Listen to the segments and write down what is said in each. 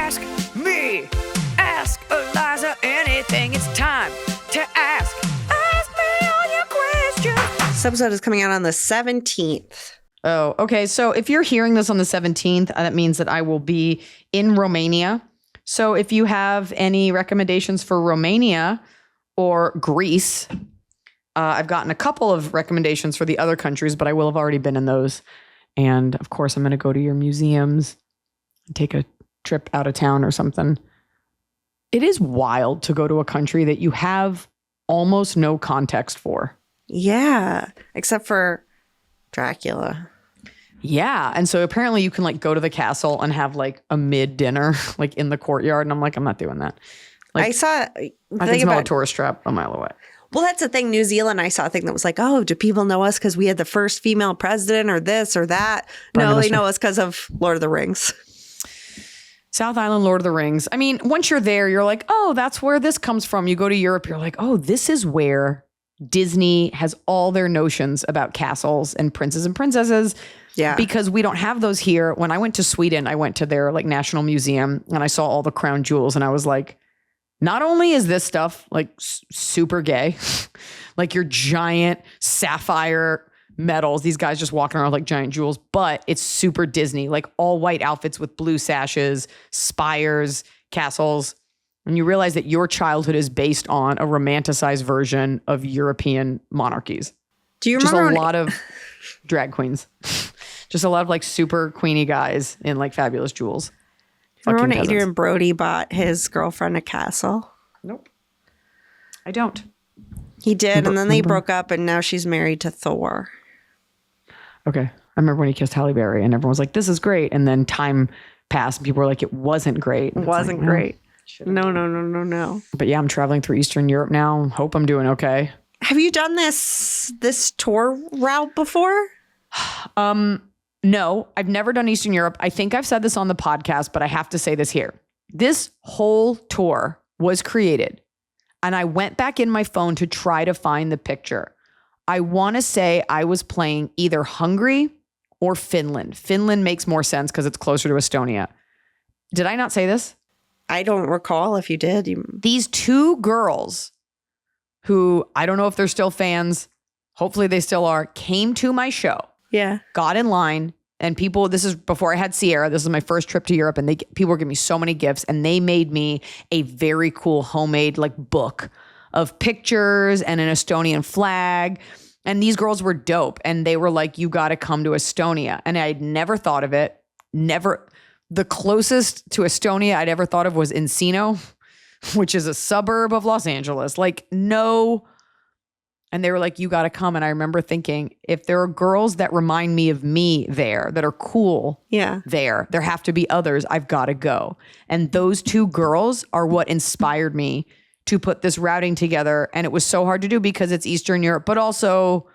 ask me. Ask Iliza anything. It's time to ask. Ask me all your questions. This episode is coming out on the 17th. Oh, okay. So if you're hearing this on the 17th, that means that I will be in Romania. So if you have any recommendations for Romania or Greece, I've gotten a couple of recommendations for the other countries, but I will have already been in those. And of course, I'm going to go to your museums and take a trip out of town or something. It is wild to go to a country that you have almost no context for. Yeah, except for Dracula. Yeah. And so apparently you can like go to the castle and have like a mid dinner like in the courtyard. And I'm like, I'm not doing that. Like, I saw I can smell a tourist trap a mile away. Well, that's the thing. New Zealand, I saw a thing that was like, oh, do people know us because we had the first female president or this or that? No, they know us because of Lord of the Rings. South Island, Lord of the Rings. I mean, once you're there, you're like, oh, that's where this comes from. You go to Europe, you're like, oh, this is where Disney has all their notions about castles and princes and princesses. Yeah. Because we don't have those here. When I went to Sweden, I went to their like national museum and I saw all the crown jewels and I was like, not only is this stuff like super gay, like your giant sapphire medals, these guys just walking around like giant jewels, but it's super Disney, like all white outfits with blue sashes, spires, castles. And you realize that your childhood is based on a romanticized version of European monarchies. Do you just remember a lot of drag queens, just a lot of like super queeny guys in like fabulous jewels. Remember when Adrian Brody bought his girlfriend a castle? Nope. I don't. He did, and then they broke up, and now she's married to Thor. Okay. I remember when he kissed Halle Berry, and everyone was like, this is great. And then time passed, and people were like, it wasn't great. It wasn't great. No. But yeah, I'm traveling through Eastern Europe now. Hope I'm doing okay. Have you done this tour route before? No, I've never done Eastern Europe. I think I've said this on the podcast, but I have to say this here. This whole tour was created, and I went back in my phone to try to find the picture. I want to say I was playing either Hungary or Finland. Finland makes more sense because it's closer to Estonia. Did I not say this? I don't recall if you did. These two girls who I don't know if they're still fans, hopefully they still are, came to my show. Yeah. Got in line, and people, this is before I had Sierra. This is my first trip to Europe, and people were giving me so many gifts, and they made me a very cool homemade like book of pictures and an Estonian flag. And these girls were dope, and they were like, you got to come to Estonia. And I'd never thought of it. Never. The closest to Estonia I'd ever thought of was Encino, which is a suburb of Los Angeles. Like, no. And they were like, you got to come. And I remember thinking, if there are girls that remind me of me there, that are cool there have to be others. I've got to go. And those two girls are what inspired me to put this routing together. And it was so hard to do because it's Eastern Europe, but also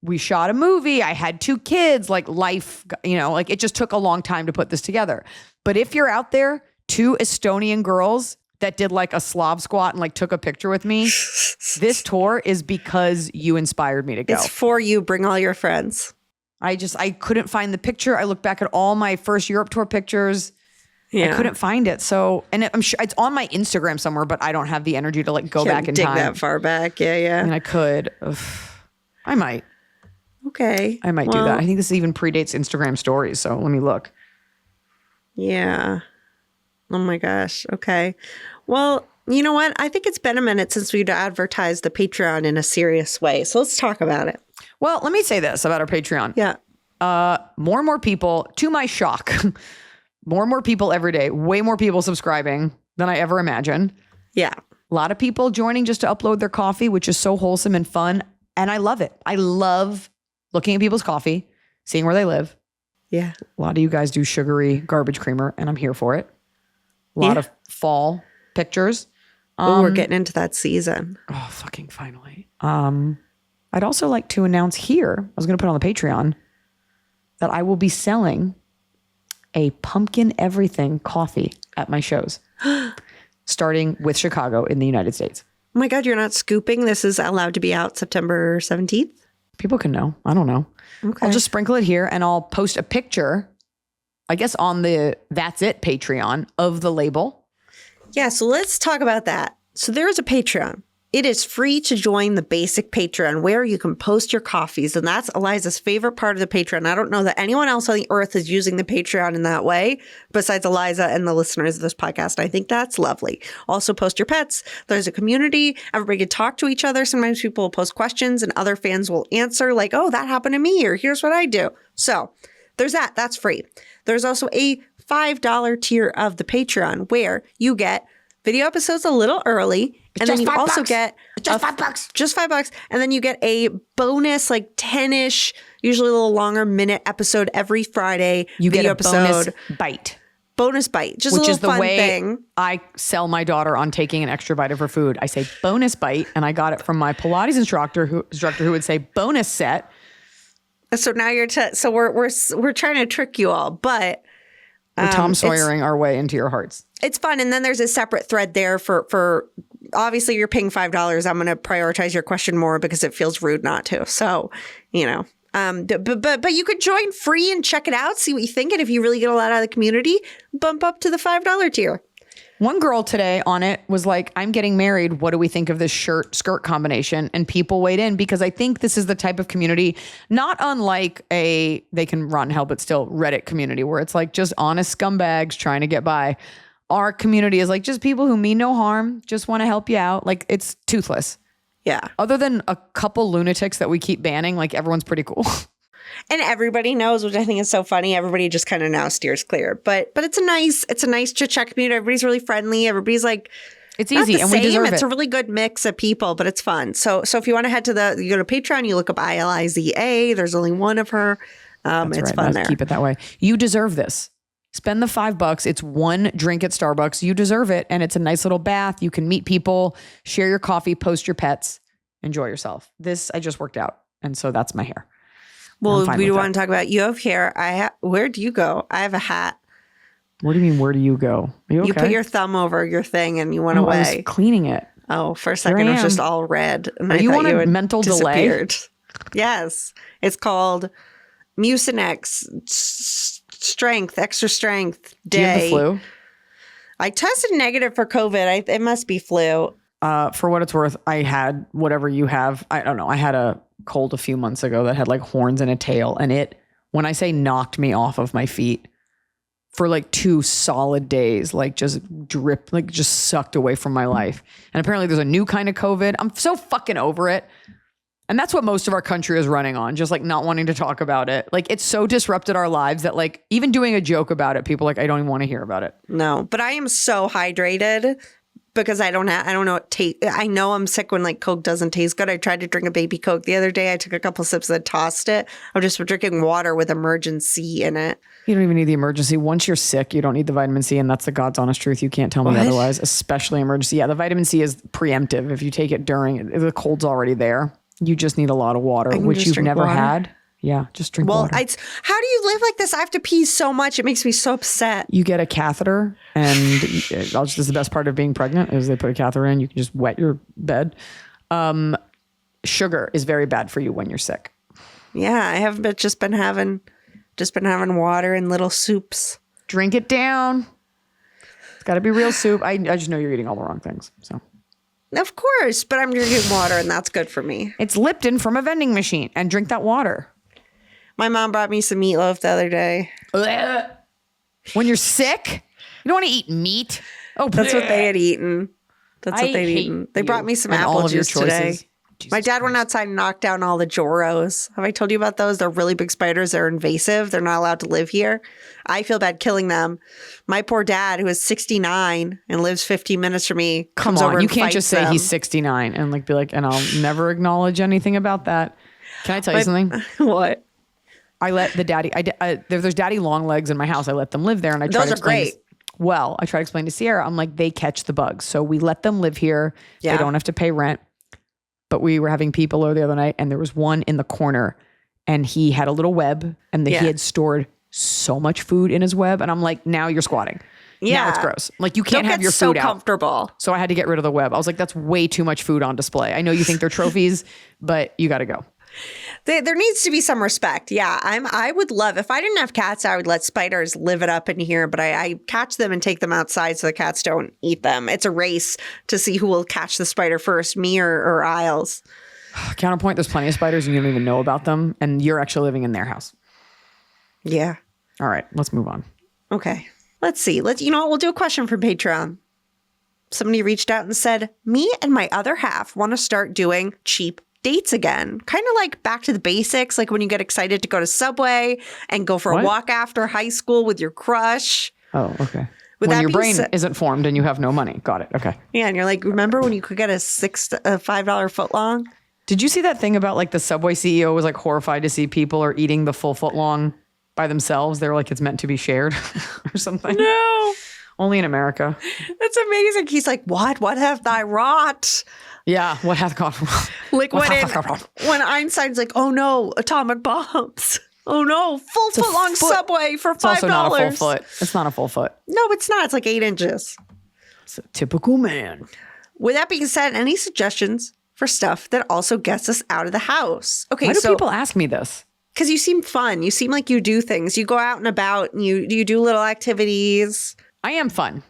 we shot a movie. I had 2 kids, like life, like it just took a long time to put this together. But if you're out there, 2 Estonian girls that did like a Slav squat and like took a picture with me, this tour is because you inspired me to go. It's for you. Bring all your friends. I couldn't find the picture. I looked back at all my first Europe tour pictures. Yeah. I couldn't find it. So, and I'm sure it's on my Instagram somewhere, but I don't have the energy to like go back in time. Dig that far back. Yeah. And I could. I might. Okay. I might do that. I think this even predates Instagram stories. So let me look. Yeah. Oh my gosh. Okay. Well, you know what? I think it's been a minute since we'd advertised the Patreon in a serious way. So let's talk about it. Well, let me say this about our Patreon. Yeah. More and more people, to my shock, more and more people every day, way more people subscribing than I ever imagined. Yeah. A lot of people joining just to upload their coffee, which is so wholesome and fun. And I love it. I love looking at people's coffee, seeing where they live. Yeah. A lot of you guys do sugary garbage creamer, and I'm here for it. A lot of fall pictures. We're getting into that season. Oh, fucking finally. I'd also like to announce here, I was going to put on the Patreon, that I will be selling a pumpkin everything coffee at my shows, starting with Chicago in the United States. Oh my God, you're not scooping? This is allowed to be out September 17th? People can know. I don't know. Okay. I'll just sprinkle it here and I'll post a picture I guess, on the That's It Patreon of the label. Yeah, so let's talk about that. So there is a Patreon. It is free to join the basic Patreon where you can post your coffees. And that's Eliza's favorite part of the Patreon. I don't know that anyone else on the earth is using the Patreon in that way besides Eliza and the listeners of this podcast. I think that's lovely. Also post your pets. There's a community. Everybody can talk to each other. Sometimes people will post questions and other fans will answer like, oh, that happened to me, or here's what I do. So there's that. That's free. There's also a $5 tier of the Patreon where you get video episodes a little early. And then you also get just $5. Just $5. And then you get a bonus, like 10-ish, usually a little longer minute episode every Friday. You video get a bonus bite. Bonus bite. Just which a little is the fun way thing. I sell my daughter on taking an extra bite of her food. I say bonus bite, and I got it from my Pilates instructor who would say bonus set. So now so we're trying to trick you all, but we're Tom Sawyering our way into your hearts. It's fun. And then there's a separate thread there for obviously you're paying $5. I'm going to prioritize your question more because it feels rude not to. So, you know, but you could join free and check it out, see what you think. And if you really get a lot out of the community, bump up to the $5 tier. One girl today on it was like, I'm getting married. What do we think of this skirt combination? And people weighed in because I think this is the type of community, not unlike they can run hell, but still Reddit community where it's like just honest scumbags trying to get by. Our community is like just people who mean no harm, just want to help you out. Like it's toothless. Yeah. Other than a couple lunatics that we keep banning, like everyone's pretty cool. And everybody knows, which I think is so funny. Everybody just kind of now steers clear. But it's a nice chit-chat community. Everybody's really friendly. Everybody's like, it's easy and we deserve it. It's a really good mix of people, but it's fun. So if you want to head to you go to Patreon, you look up Iliza. There's only one of her. It's fun there. Keep it that way. You deserve this. Spend the $5. It's one drink at Starbucks. You deserve it. And it's a nice little bath. You can meet people, share your coffee, post your pets, enjoy yourself. I just worked out. And so that's my hair. Well, we want to talk about, you have hair. Where do you go? I have a hat. What do you mean, where do you go? Are you okay? You put your thumb over your thing and you went away. I was cleaning it. Oh, for a second it was just all red. And Are you on a mental delay? Yes. It's called Mucinex extra strength day. Do you have the flu? I tested negative for COVID. It must be flu. For what it's worth, I had whatever you have. I don't know. I had a cold a few months ago that had like horns and a tail. And it, when I say knocked me off of my feet for like 2 solid days, like just just sucked away from my life. And apparently there's a new kind of COVID. I'm so fucking over it. And that's what most of our country is running on, just like not wanting to talk about it. Like it's so disrupted our lives that like even doing a joke about it, people are like, I don't even want to hear about it. No, but I am so hydrated because I don't know what taste. I know I'm sick when like Coke doesn't taste good. I tried to drink a baby Coke the other day. I took a couple sips and tossed it. I'm just drinking water with emergency in it. You don't even need the emergency. Once you're sick, you don't need the vitamin C. And that's the God's honest truth. You can't tell me otherwise, especially emergency. Yeah, the vitamin C is preemptive. If you take it during, the cold's already there. You just need a lot of water, which you've never had. Yeah, just drink water. How do you live like this? I have to pee so much. It makes me so upset. You get a catheter, and this is the best part of being pregnant is they put a catheter in. You can just wet your bed. Sugar is very bad for you when you're sick. Yeah, I have just been having water and little soups. Drink it down. It's got to be real soup. I just know you're eating all the wrong things. So. Of course, but I'm drinking water and that's good for me. It's Lipton from a vending machine and drink that water. My mom brought me some meatloaf the other day. When you're sick, you don't want to eat meat. Oh, that's what they had eaten. They brought me some apple juice today. Jesus My dad Christ. Went outside and knocked down all the Joros. Have I told you about those? They're really big spiders. They're invasive. They're not allowed to live here. I feel bad killing them. My poor dad, who is 69 and lives 15 minutes from me, comes over and you can't just say he's 69 and like be like, and I'll never acknowledge anything about that. Can I tell you something? What? I let the daddy. There's daddy long legs in my house. I let them live there, and I try to explain. Those are great. Well, I try to explain to Sierra. I'm like, they catch the bugs, so we let them live here. Yeah. They don't have to pay rent. But we were having people over the other night, and there was one in the corner, and he had a little web, and he had stored so much food in his web, and I'm like, now you're squatting. Yeah, now it's gross. Like you can't have your food out. Comfortable. So I had to get rid of the web. I was like, that's way too much food on display. I know you think they're trophies, but you got to go. There needs to be some respect. Yeah, I would love, if I didn't have cats, I would let spiders live it up in here, but I catch them and take them outside so the cats don't eat them. It's a race to see who will catch the spider first, me or Isles. Counterpoint, there's plenty of spiders and you don't even know about them, and you're actually living in their house. Yeah. All right, let's move on. Okay. Let's see. You know what? We'll do a question from Patreon. Somebody reached out and said, me and my other half want to start doing cheap dates again. Kind of like back to the basics, like when you get excited to go to Subway and go for a walk after high school with your crush. Oh, okay. Would when your brain isn't formed and you have no money. Got it. Okay. Yeah, and you're like, remember when you could get a $5 foot long? Did you see that thing about like the Subway CEO was like horrified to see people are eating the full foot long by themselves? They're like, it's meant to be shared or something. No. Only in America. That's amazing. He's like, what? What hath I wrought? Yeah. What hath gone wrong? Like when Einstein's like, oh no, atomic bombs. Oh no, full foot long Subway for $5. It's also not a full foot. It's not a full foot. No, it's not. It's like 8 inches. It's a typical man. With that being said, any suggestions for stuff that also gets us out of the house? Okay, Why do people ask me this? Because you seem fun. You seem like you do things. You go out and about and you do little activities. I am fun.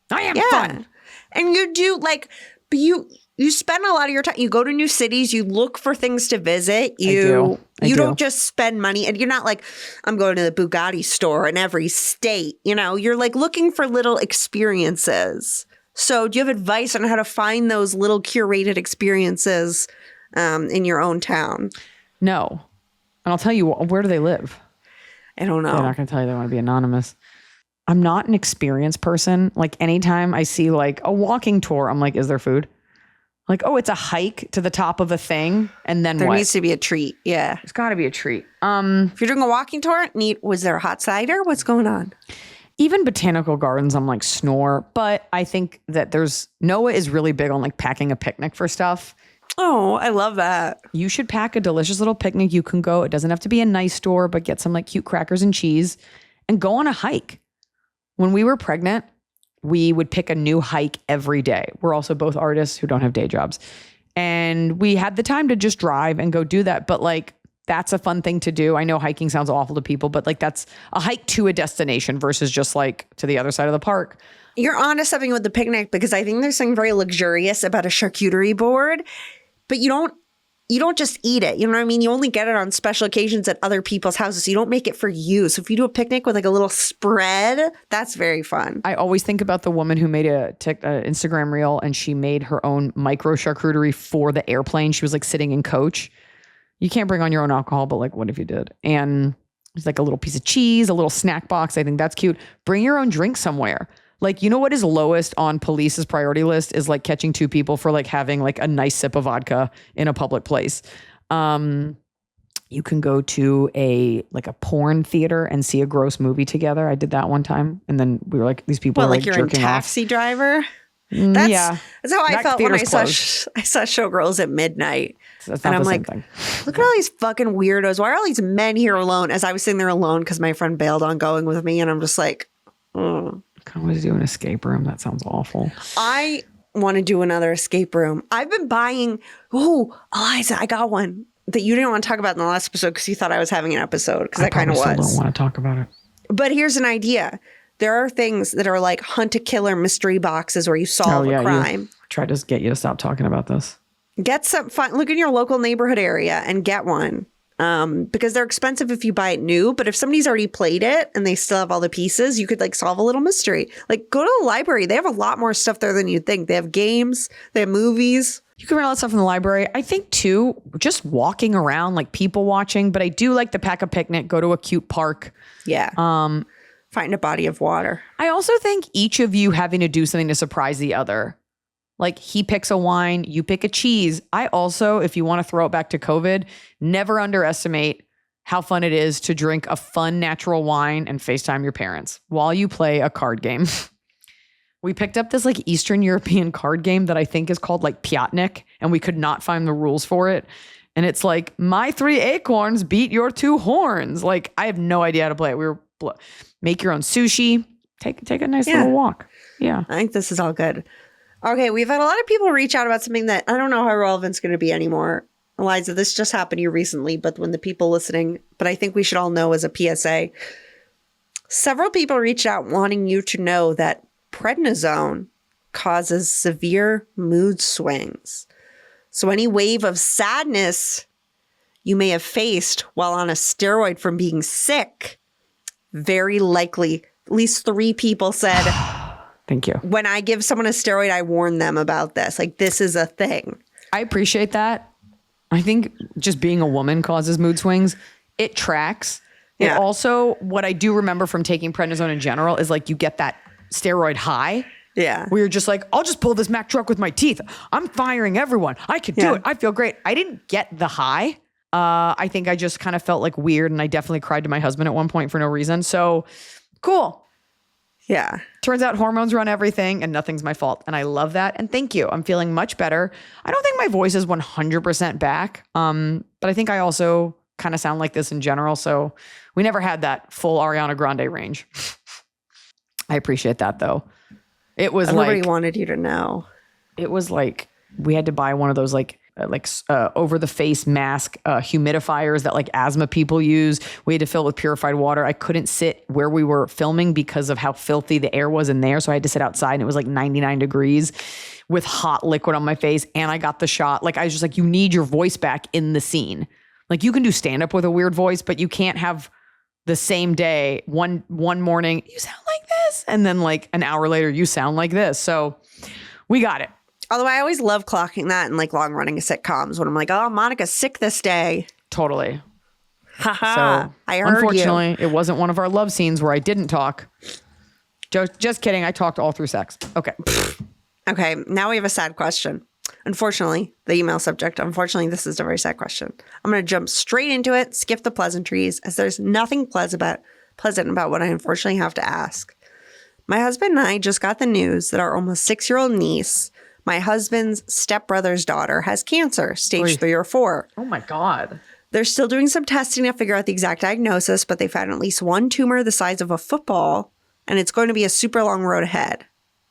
I am fun. And you do but you spend a lot of your time. You go to new cities. You look for things to visit. You don't just spend money. And you're not like, I'm going to the Bugatti store in every state. You know, you're like looking for little experiences. So do you have advice on how to find those little curated experiences in your own town? No. And I'll tell you, where do they live? I don't know. They're not going to tell you. They want to be anonymous. I'm not an experienced person. Like anytime I see like a walking tour, I'm like, is there food? Like, oh, it's a hike to the top of a thing. And then there what? needs to be a treat. Yeah. There's got to be a treat. If you're doing a walking tour, was there a hot cider? What's going on? Even botanical gardens, I'm like snore. But I think that Noah is really big on like packing a picnic for stuff. Oh, I love that. You should pack a delicious little picnic. You can go. It doesn't have to be a nice store, but get some like cute crackers and cheese and go on a hike. When we were pregnant, we would pick a new hike every day. We're also both artists who don't have day jobs. And we had the time to just drive and go do that. But like, that's a fun thing to do. I know hiking sounds awful to people, but like that's a hike to a destination versus just like to the other side of the park. You're onto something with the picnic because I think there's something very luxurious about a charcuterie board, but you don't just eat it. You know what I mean? You only get it on special occasions at other people's houses. You don't make it for you. So if you do a picnic with like a little spread, that's very fun. I always think about the woman who made a Instagram reel and she made her own micro charcuterie for the airplane. She was like sitting in coach. You can't bring on your own alcohol, but like, what if you did? And it's like a little piece of cheese, a little snack box. I think that's cute. Bring your own drink somewhere. Like, you know what is lowest on police's priority list is like catching 2 people for like having like a nice sip of vodka in a public place. You can go to a porn theater and see a gross movie together. I did that one time. And then we were like, these people are like you're jerking in Taxi Driver? That's how I felt when I saw Showgirls at midnight. That's and not I'm the same like, thing. look at all these fucking weirdos. Why are all these men here alone? As I was sitting there alone because my friend bailed on going with me. And I'm just like, Can we do an escape room? That sounds awful. I want to do another escape room. I've been buying. Oh, Iliza, I got one that you didn't want to talk about in the last episode because you thought I was having an episode because I kind of was. I don't want to talk about it. But here's an idea. There are things that are like hunt a killer mystery boxes where you solve a crime. Try to get you to stop talking about this. Get some fun. Look in your local neighborhood area and get one. Because they're expensive if you buy it new, but if somebody's already played it and they still have all the pieces, you could like solve a little mystery. Like go to the library. They have a lot more stuff there than you'd think. They have games, they have movies. You can rent all that stuff from the library. I think too, just walking around, like people watching, but I do like to pack a picnic, go to a cute park. Yeah. Find a body of water. I also think each of you having to do something to surprise the other. Like he picks a wine, you pick a cheese. I also, if you want to throw it back to COVID, never underestimate how fun it is to drink a fun natural wine and FaceTime your parents while you play a card game. We picked up this like Eastern European card game that I think is called like Piatnik, and we could not find the rules for it. And it's like, my 3 acorns beat your 2 horns. Like I have no idea how to play it. We were make your own sushi, take a nice little walk. Yeah. I think this is all good. Okay, we've had a lot of people reach out about something that I don't know how relevant it's going to be anymore. Iliza, this just happened to you recently, but when the people listening, but I think we should all know as a PSA, several people reached out wanting you to know that prednisone causes severe mood swings. So any wave of sadness you may have faced while on a steroid from being sick, very likely, at least 3 people said, Thank you. when I give someone a steroid, I warn them about this. Like, this is a thing. I appreciate that. I think just being a woman causes mood swings. It tracks. It Yeah. also, what I do remember from taking prednisone in general is like you get that steroid high. Yeah. Where you're just like, I'll just pull this Mack truck with my teeth. I'm firing everyone. I could do Yeah. it. I feel great. I didn't get the high. I think I just kind of felt like weird, and I definitely cried to my husband at one point for no reason. So cool. Yeah. Turns out hormones run everything and nothing's my fault. And I love that. And thank you. I'm feeling much better. I don't think my voice is 100% back. But I think I also kind of sound like this in general. So we never had that full Ariana Grande range. I appreciate that though. It was Everybody like, wanted you to know. it was like we had to buy one of those over the face mask humidifiers that like asthma people use. We had to fill it with purified water. I couldn't sit where we were filming because of how filthy the air was in there. So I had to sit outside, and it was like 99 degrees with hot liquid on my face. And I got the shot. Like, I was just like, you need your voice back in the scene. Like, you can do stand up with a weird voice, but you can't have the same day, one morning, you sound like this. And then like an hour later, you sound like this. So we got it. Although I always love clocking that in like long running sitcoms when I'm like, oh, Monica's sick this day. Totally. Haha. So I heard unfortunately, it wasn't one of our love scenes where I didn't talk. Just kidding. I talked all through sex. Okay. Okay. Now we have a sad question. Unfortunately, the email subject. Unfortunately, this is a very sad question. I'm going to jump straight into it, skip the pleasantries, as there's nothing pleasant about what I unfortunately have to ask. My husband and I just got the news that our almost 6-year-old niece, my husband's stepbrother's daughter, has cancer, stage 3 or 4. Oh my God. They're still doing some testing to figure out the exact diagnosis, but they found at least one tumor the size of a football, and it's going to be a super long road ahead.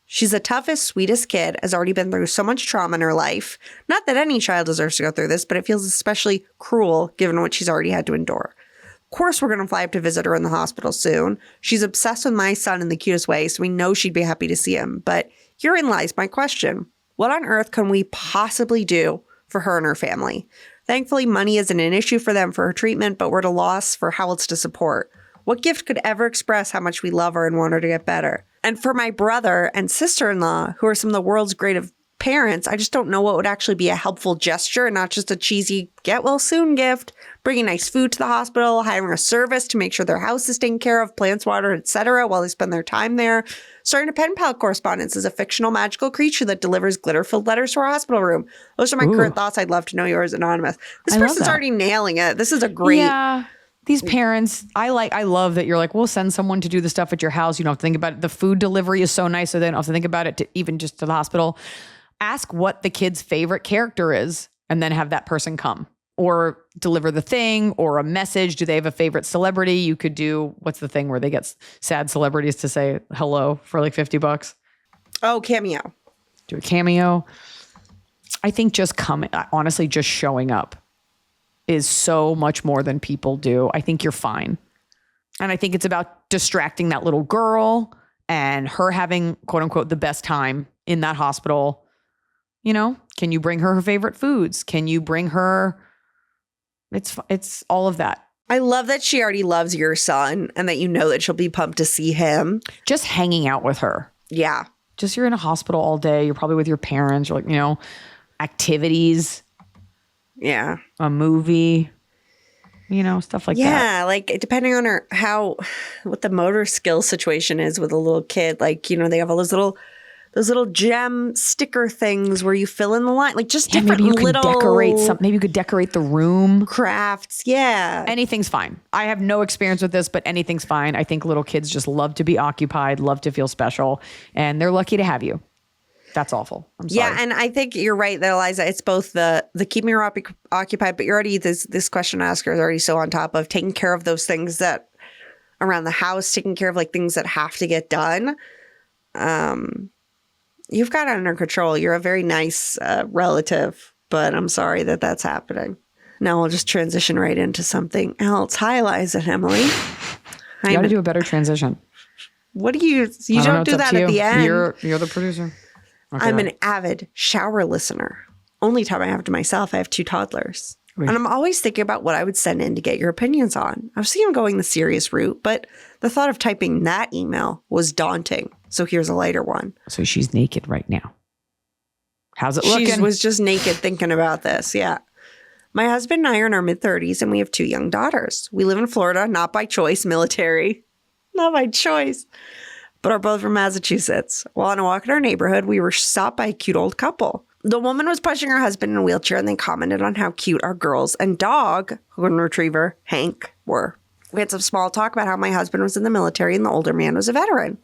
She's the toughest, sweetest kid, has already been through so much trauma in her life. Not that any child deserves to go through this, but it feels especially cruel given what she's already had to endure. Of course, we're going to fly up to visit her in the hospital soon. She's obsessed with my son in the cutest way, so we know she'd be happy to see him. But herein lies my question. What on earth can we possibly do for her and her family? Thankfully, money isn't an issue for them for her treatment, but we're at a loss for how else to support. What gift could ever express how much we love her and want her to get better? And for my brother and sister-in-law, who are some of the world's greatest parents, I just don't know what would actually be a helpful gesture and not just a cheesy get-well-soon gift. Bringing nice food to the hospital, hiring a service to make sure their house is taken care of, plants watered, etc., while they spend their time there. Starting a pen pal correspondence as a fictional magical creature that delivers glitter-filled letters to our hospital room. Those are my current thoughts. I'd love to know yours, Anonymous. This I love person's that. already nailing it. This is a great... Yeah. These parents, I love that you're like, we'll send someone to do the stuff at your house. You don't have to think about it. The food delivery is so nice, so they don't have to think about it to even just to the hospital. Ask what the kid's favorite character is and then have that person come or deliver the thing or a message. Do they have a favorite celebrity? You could do, what's the thing where they get sad celebrities to say hello for like $50? Oh, Cameo. Do a cameo. I think just coming, honestly, just showing up is so much more than people do. I think you're fine. And I think it's about distracting that little girl and her having, quote unquote, the best time in that hospital. You know, can you bring her favorite foods? Can you bring her, it's all of that. I love that she already loves your son and that you know that she'll be pumped to see him. Just hanging out with her. Yeah. Just you're in a hospital all day. You're probably with your parents. You're like, you know, activities. Yeah. A movie, you know, stuff like that. Yeah, like depending on what the motor skill situation is with a little kid, like, you know, they have all those little gem sticker things where you fill in the line, like just different maybe you little could decorate something. Maybe you could decorate the room. crafts. Yeah. Anything's fine. I have no experience with this, but anything's fine. I think little kids just love to be occupied, love to feel special, and they're lucky to have you. That's awful. I'm sorry. Yeah, and I think you're right there, Iliza. It's both the keeping her occupied, but you're already this question asker is already so on top of taking care of those things that around the house, taking care of like things that have to get done. You've got it under control. You're a very nice relative but I'm sorry that that's happening. Now we'll just transition right into something else. Hi, Eliza and Emily. You got to do a better transition. What do you I don't know, do it's up that to at you. the end. You're the producer. Okay, I'm an avid shower listener. Only time I have to myself, I have 2 toddlers. Wait. And I'm always thinking about what I would send in to get your opinions on. I was thinking of going the serious route, but the thought of typing that email was daunting. So here's a lighter one. So she's naked right now. How's it looking? She was just naked thinking about this. Yeah. My husband and I are in our mid-30s and we have 2 young daughters. We live in Florida, not by choice, military. Not by choice. But are both from Massachusetts. While on a walk in our neighborhood, we were stopped by a cute old couple. The woman was pushing her husband in a wheelchair and then commented on how cute our girls and dog, golden retriever, Hank, were. We had some small talk about how my husband was in the military and the older man was a veteran.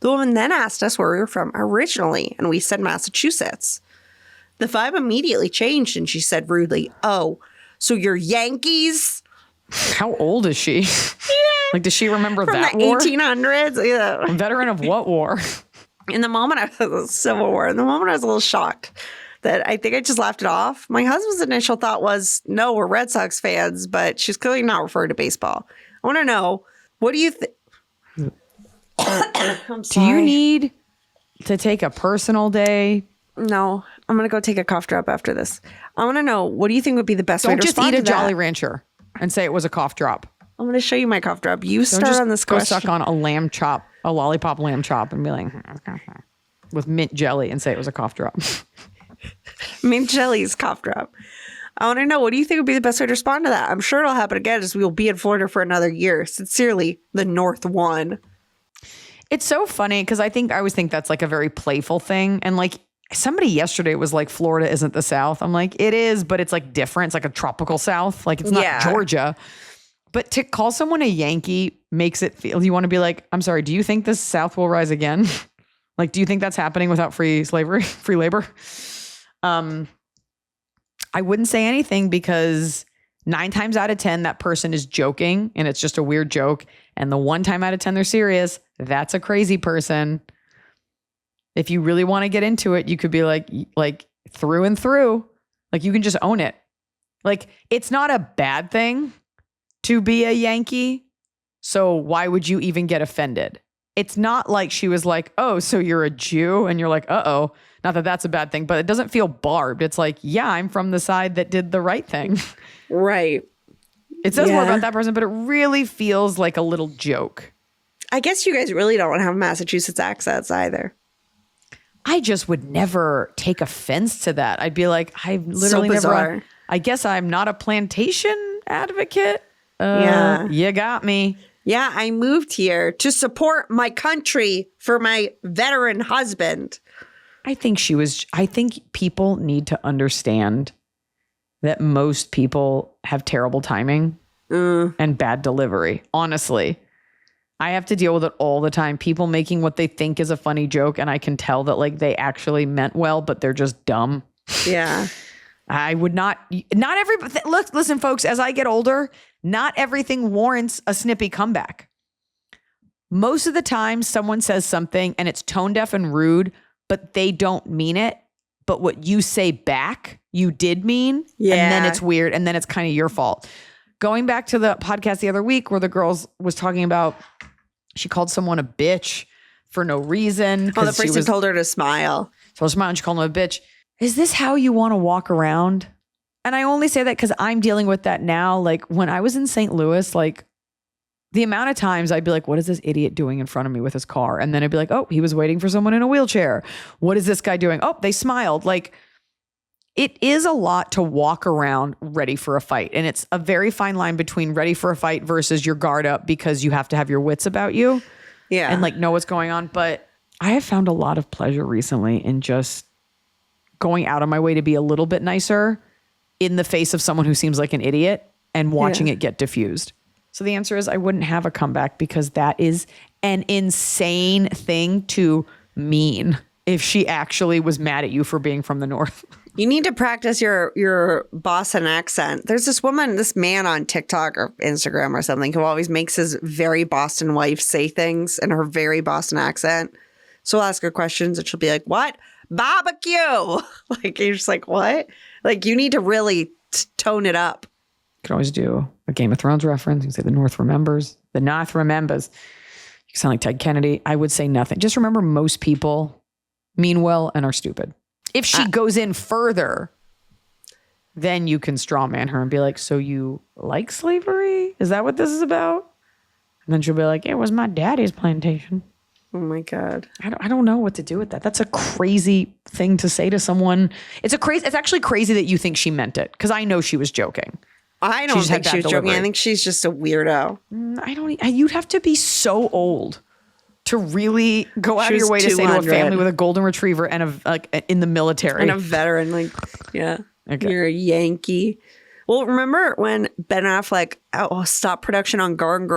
The woman then asked us where we were from originally, and we said Massachusetts. The vibe immediately changed, and she said rudely, "Oh, so you're Yankees?" How old is she? Like, does she remember From that the war? 1800s? Yeah. A veteran of what war? In the moment, I was Civil War. In the moment, I was a little shocked that I think I just laughed it off. My husband's initial thought was, no, we're Red Sox fans, but she's clearly not referring to baseball. I want to know, what do you think? I'm Do sorry. you need to take a personal day? No, I'm going to go take a cough drop after this. I want to know, what do you think would be the best way Don't to just respond eat a to that? Jolly Rancher and say it was a cough drop. I'm going to show you my cough drop. You Don't start just on this go question. suck on a lamb chop, a lollipop lamb chop, and be like, with mint jelly and say it was a cough drop. Mint jelly's cough drop. I want to know, what do you think would be the best way to respond to that? I'm sure it'll happen again as we will be in Florida for another year. Sincerely, the North one. It's so funny because I always think that's like a very playful thing. And like somebody yesterday was like, Florida isn't the South. I'm like, it is, but it's like different. It's like a tropical South. Like it's not Yeah. Georgia. But to call someone a Yankee makes it feel, you want to be like, I'm sorry, do you think the South will rise again? Like, do you think that's happening without free labor? I wouldn't say anything because 9 times out of 10, that person is joking and it's just a weird joke. And the 1 time out of 10, they're serious. That's a crazy person. If you really want to get into it, you could be like through and through, like you can just own it. Like it's not a bad thing to be a Yankee. So why would you even get offended? It's not like she was like, oh, so you're a Jew and you're like, uh-oh. Not that that's a bad thing, but it doesn't feel barbed. It's like, yeah, I'm from the side that did the right thing. Right. It says more Yeah. about that person, but it really feels like a little joke. I guess you guys really don't have Massachusetts accents either. I just would never take offense to that. I'd be like, I've literally bizarre. never. I guess I'm not a plantation advocate. Yeah. You got me. Yeah, I moved here to support my country for my veteran husband. I think people need to understand that most people have terrible timing and bad delivery. Honestly, I have to deal with it all the time. People making what they think is a funny joke. And I can tell that like they actually meant well, but they're just dumb. Yeah. I would not everybody. Look, listen, folks, as I get older, not everything warrants a snippy comeback. Most of the time someone says something and it's tone deaf and rude, but they don't mean it. But what you say back, you did mean. Yeah. And then it's weird. And then it's kind of your fault. Going back to the podcast the other week where the girls was talking about, she called someone a bitch for no reason. Oh, the person told her to smile. So smile and she called him a bitch. Is this how you want to walk around? And I only say that because I'm dealing with that now. Like when I was in St. Louis, like the amount of times I'd be like, what is this idiot doing in front of me with his car? And then I'd be like, oh, he was waiting for someone in a wheelchair. What is this guy doing? Oh, they smiled. Like it is a lot to walk around ready for a fight. And it's a very fine line between ready for a fight versus your guard up because you have to have your wits about you. Yeah. And like know what's going on. But I have found a lot of pleasure recently in just going out of my way to be a little bit nicer in the face of someone who seems like an idiot and watching it get diffused. So the answer is I wouldn't have a comeback because that is an insane thing to mean if she actually was mad at you for being from the North. You need to practice your Boston accent. There's this man on TikTok or Instagram or something who always makes his very Boston wife say things in her very Boston accent. So I'll ask her questions and she'll be like, what? barbecue. Like, you're just like, what? Like, you need to really tone it up. You can always do a Game of Thrones reference. You can say the North remembers. The North remembers. You sound like Ted Kennedy. I would say nothing. Just remember, most people mean well and are stupid. If she goes in further, then you can straw man her and be like, so you like slavery? Is that what this is about? And then she'll be like, it was my daddy's plantation. Oh my God. I don't know what to do with that. That's a crazy thing to say to someone. It's actually crazy that you think she meant it, because I know she was joking. I don't think she was joking. I think she's just a weirdo. You'd have to be so old to really go out of your way to say to a family with a golden retriever and in the military. And a veteran, yeah. Okay. You're a Yankee. Well, remember when Ben Affleck stopped production on Gone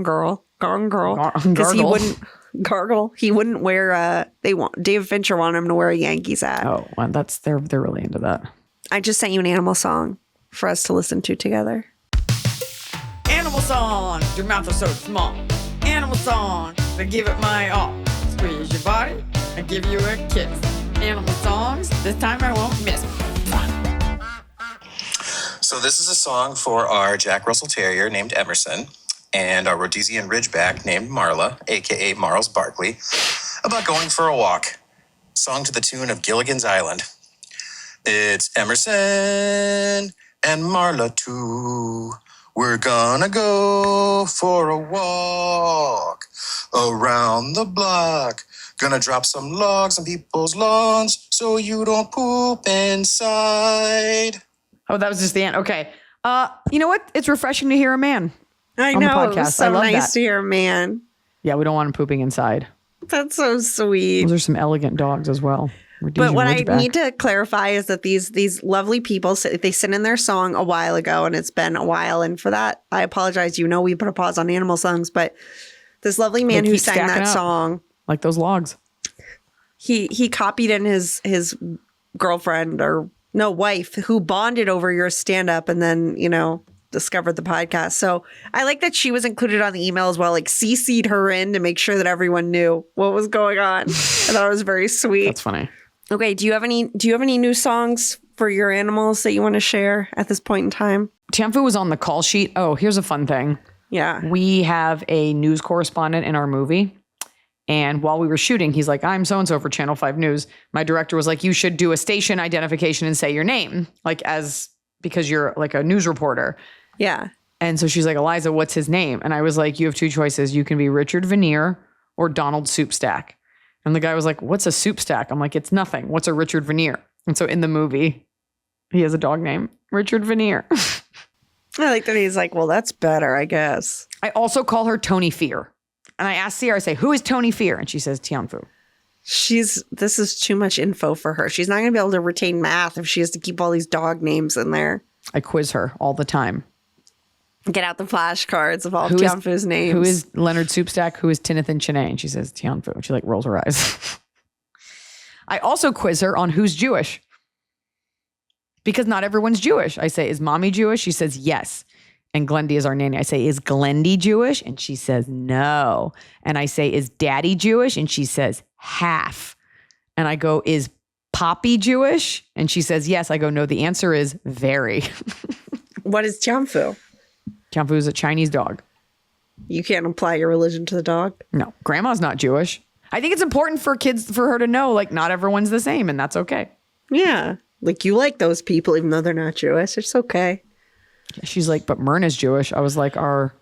Girl? Because he wouldn't gargle. He wouldn't wear David Fincher wanted him to wear a Yankees hat. Oh, well, they're really into that. I just sent you an animal song for us to listen to together. Animal song, your mouth is so small. Animal song, I give it my all. Squeeze your body, I give you a kiss. Animal songs, this time I won't miss. So this is a song for our Jack Russell Terrier named Emerson and our Rhodesian Ridgeback named Marla, a.k.a. Marls Barkley, about going for a walk. Song to the tune of Gilligan's Island. It's Emerson and Marla too. We're gonna go for a walk around the block. Gonna drop some logs on people's lawns so you don't poop inside. Oh, that was just the end. Okay. You know what? It's refreshing to hear a man. I on know. The podcast. It was so I love nice that. to hear a man. Yeah, we don't want him pooping inside. That's so sweet. Those are some elegant dogs as well. But what I need to clarify is that these lovely people, they sent in their song a while ago, and it's been a while. And for that, I apologize. You know, we put a pause on animal songs, but this lovely man who sang that song, like those logs, he copied in his girlfriend wife who bonded over your stand up, and then discovered the podcast. So I like that she was included on the email as well, like CC'd her in to make sure that everyone knew what was going on. I thought it was very sweet. That's funny. Okay, do you have any new songs for your animals that you want to share at this point in time? Tianfu was on the call sheet. Oh, here's a fun thing. Yeah. We have a news correspondent in our movie. And while we were shooting, he's like, I'm so-and-so for Channel 5 News. My director was like, you should do a station identification and say your name, because you're like a news reporter. Yeah. And so she's like, Iliza, what's his name? And I was like, you have two choices. You can be Richard Veneer or Donald Soupstack. And the guy was like, what's a soup stack? I'm like, it's nothing. What's a Richard Veneer? And so in the movie, he has a dog name, Richard Veneer. I like that he's like, well, that's better, I guess. I also call her Tony Fear. And I asked Sierra, I say, who is Tony Fear? And she says, Tianfu. This is too much info for her. She's not going to be able to retain math if she has to keep all these dog names in there. I quiz her all the time. Get out the flashcards of all of Tianfu's names. Who is Leonard Soupstack? Who is Tinathan Chene? And she says, Tianfu. And she rolls her eyes. I also quiz her on who's Jewish. Because not everyone's Jewish. I say, is mommy Jewish? She says, yes. And Glendy is our nanny. I say, is Glendy Jewish? And she says, no. And I say, is daddy Jewish? And she says, half. And I go, is Poppy Jewish? And she says, yes. I go, no, the answer is very. What is Tianfu? Tianfu is a Chinese dog. You can't apply your religion to the dog? No, grandma's not Jewish. I think it's important for her to know, not everyone's the same, and that's okay. Yeah. You like those people, even though they're not Jewish. It's okay. She's like, but Myrna's Jewish. I was like, our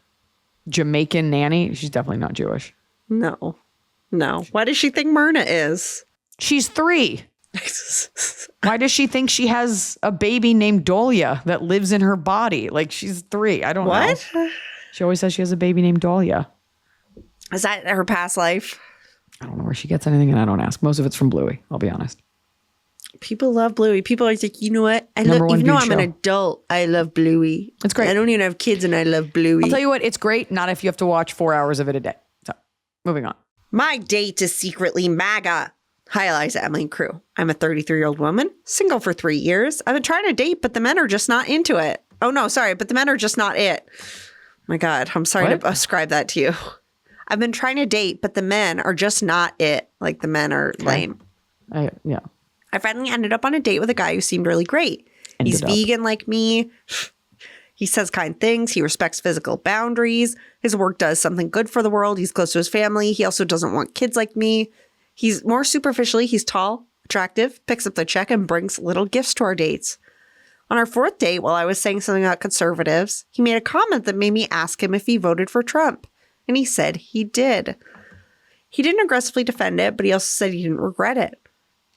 Jamaican nanny, she's definitely not Jewish. No. Why does she think Myrna is? She's 3. Why does she think she has a baby named Dolia that lives in her body? She's 3. I don't know. What? She always says she has a baby named Dolia. Is that her past life? I don't know where she gets anything, and I don't ask. Most of it's from Bluey, I'll be honest. People love Bluey. People are like, you know what? Even though I'm an adult, I love Bluey. It's great. I don't even have kids and I love Bluey. I'll tell you what, it's great. Not if you have to watch 4 hours of it a day. So, moving on. My date is secretly MAGA. Hi, Iliza, Emily, and crew. I'm a 33-year-old woman, single for 3 years. I've been trying to date, but the men are just not into it. Oh, no, sorry, but the men are just not it. My God, I'm sorry to ascribe that to you. I've been trying to date, but the men are just not it. The men are lame. Yeah. I finally ended up on a date with a guy who seemed really great. He's Ended up. vegan like me. He says kind things. He respects physical boundaries. His work does something good for the world. He's close to his family. He also doesn't want kids like me. He's more superficially, he's tall, attractive, picks up the check, and brings little gifts to our dates. On our fourth date, while I was saying something about conservatives, he made a comment that made me ask him if he voted for Trump. And he said he did. He didn't aggressively defend it, but he also said he didn't regret it.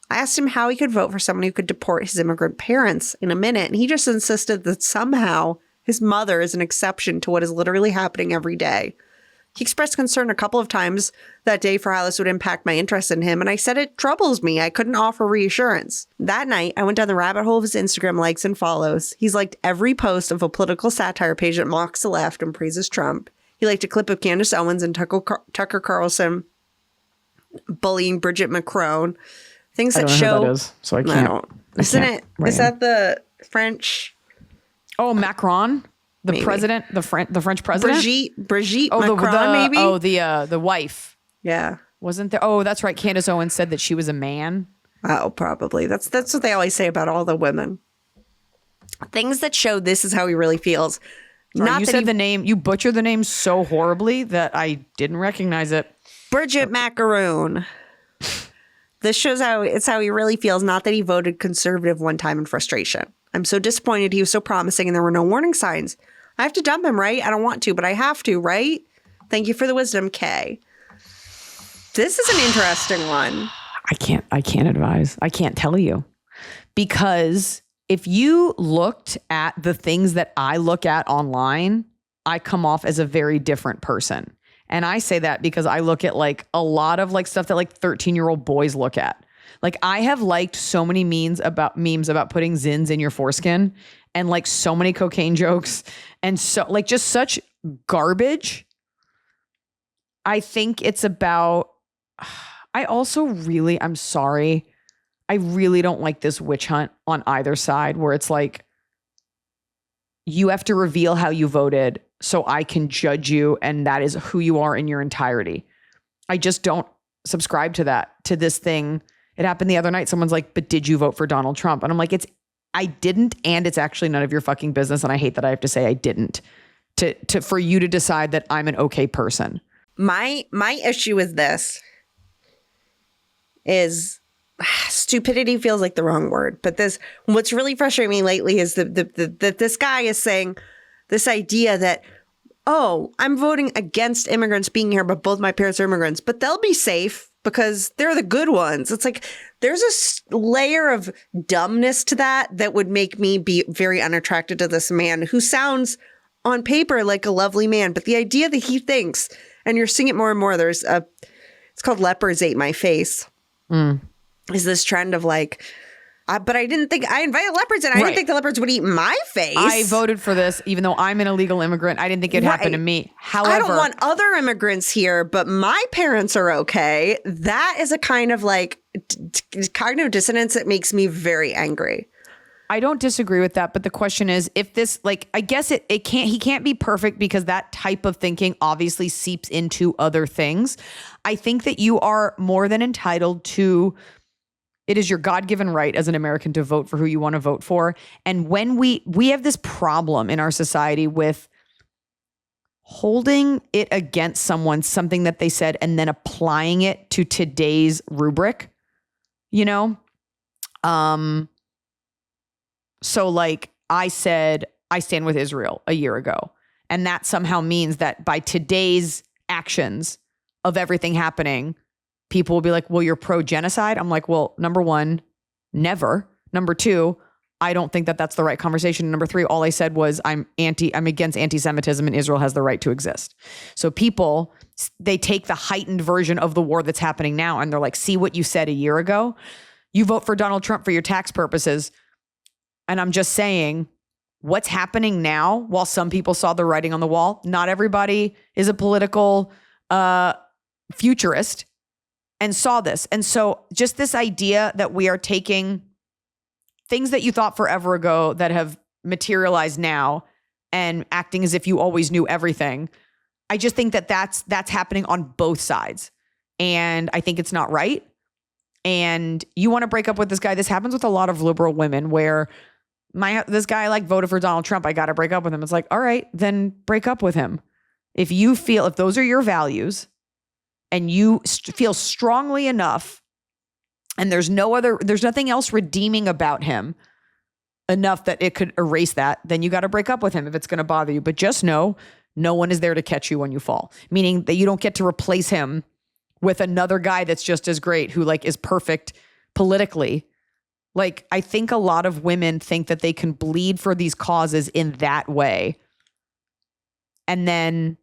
I asked him how he could vote for someone who could deport his immigrant parents in a minute, and he just insisted that somehow his mother is an exception to what is literally happening every day. He expressed concern a couple of times that day for how this would impact my interest in him, and I said it troubles me. I couldn't offer reassurance. That night, I went down the rabbit hole of his Instagram likes and follows. He's liked every post of a political satire page that mocks the left and praises Trump. He liked a clip of Candace Owens and Tucker Carlson bullying Bridget Macron. Things I that don't know show. who that is, so I can't. Isn't it? weigh Is in. that the French? Oh, Macron, the Maybe. president, the French president. Brigitte Oh, Macron, maybe. the wife. Yeah. Wasn't there? Oh, that's right. Candace Owens said that she was a man. Oh, probably. That's what they always say about all the women. Things that show this is how he really feels. Sorry, Not you that said he, the name. You butchered the name so horribly that I didn't recognize it. Bridget Macaroon. This shows how he really feels. Not that he voted conservative one time in frustration. I'm so disappointed. He was so promising and there were no warning signs. I have to dump him, right? I don't want to, but I have to, right? Thank you for the wisdom, Kay. This is an interesting one. I can't advise. I can't tell you. Because if you looked at the things that I look at online, I come off as a very different person. And I say that because I look at like a lot of like stuff that like 13-year-old boys look at. Like I have liked so many memes about putting Zins in your foreskin and like so many cocaine jokes and so like just such garbage. I think it's about, I'm sorry. I really don't like this witch hunt on either side where it's like, you have to reveal how you voted so I can judge you and that is who you are in your entirety. I just don't subscribe to that, to this thing. It happened the other night. Someone's like, but did you vote for Donald Trump? And I'm like, I didn't, and it's actually none of your fucking business. And I hate that I have to say I didn't for you to decide that I'm an okay person. My issue with this is stupidity feels like the wrong word, but what's really frustrating me lately is that this guy is saying this idea that, oh, I'm voting against immigrants being here, but both my parents are immigrants, but they'll be safe because they're the good ones. It's like there's a layer of dumbness to that would make me be very unattracted to this man who sounds on paper like a lovely man, but the idea that he thinks, and you're seeing it more and more, it's called leopards ate my face. Is this trend of like, but I didn't think I invited leopards and I didn't think the leopards would eat my face. I voted for this, even though I'm an illegal immigrant. I didn't think it'd happen to me. However, I don't want other immigrants here, but my parents are okay. That is a kind of like cognitive dissonance that makes me very angry. I don't disagree with that, but the question is if this, like, I guess he can't be perfect because that type of thinking obviously seeps into other things. I think that you are more than entitled to, it is your God-given right as an American to vote for who you want to vote for. And when we have this problem in our society with holding it against someone, something that they said, and then applying it to today's rubric, you know? So like I said, I stand with Israel a year ago. And that somehow means that by today's actions of everything happening, people will be like, well, you're pro-genocide. I'm like, well, number one, never. Number two, I don't think that that's the right conversation. Number three, all I said was I'm against anti-Semitism and Israel has the right to exist. So people, they take the heightened version of the war that's happening now and they're like, see what you said a year ago? You vote for Donald Trump for your tax purposes. And I'm just saying what's happening now, while some people saw the writing on the wall, not everybody is a political futurist and saw this. And so just this idea that we are taking things that you thought forever ago that have materialized now and acting as if you always knew everything. I just think that that's happening on both sides. And I think it's not right. and you want to break up with this guy. This happens with a lot of liberal women where this guy like voted for Donald Trump. I got to break up with him. It's like, all right, then break up with him. If those are your values and you feel strongly enough and there's nothing else redeeming about him enough that it could erase that, then you got to break up with him if it's going to bother you. But just know, no one is there to catch you when you fall, meaning that you don't get to replace him with another guy that's just as great who like is perfect politically. Like, I think a lot of women think that they can bleed for these causes in that way. And then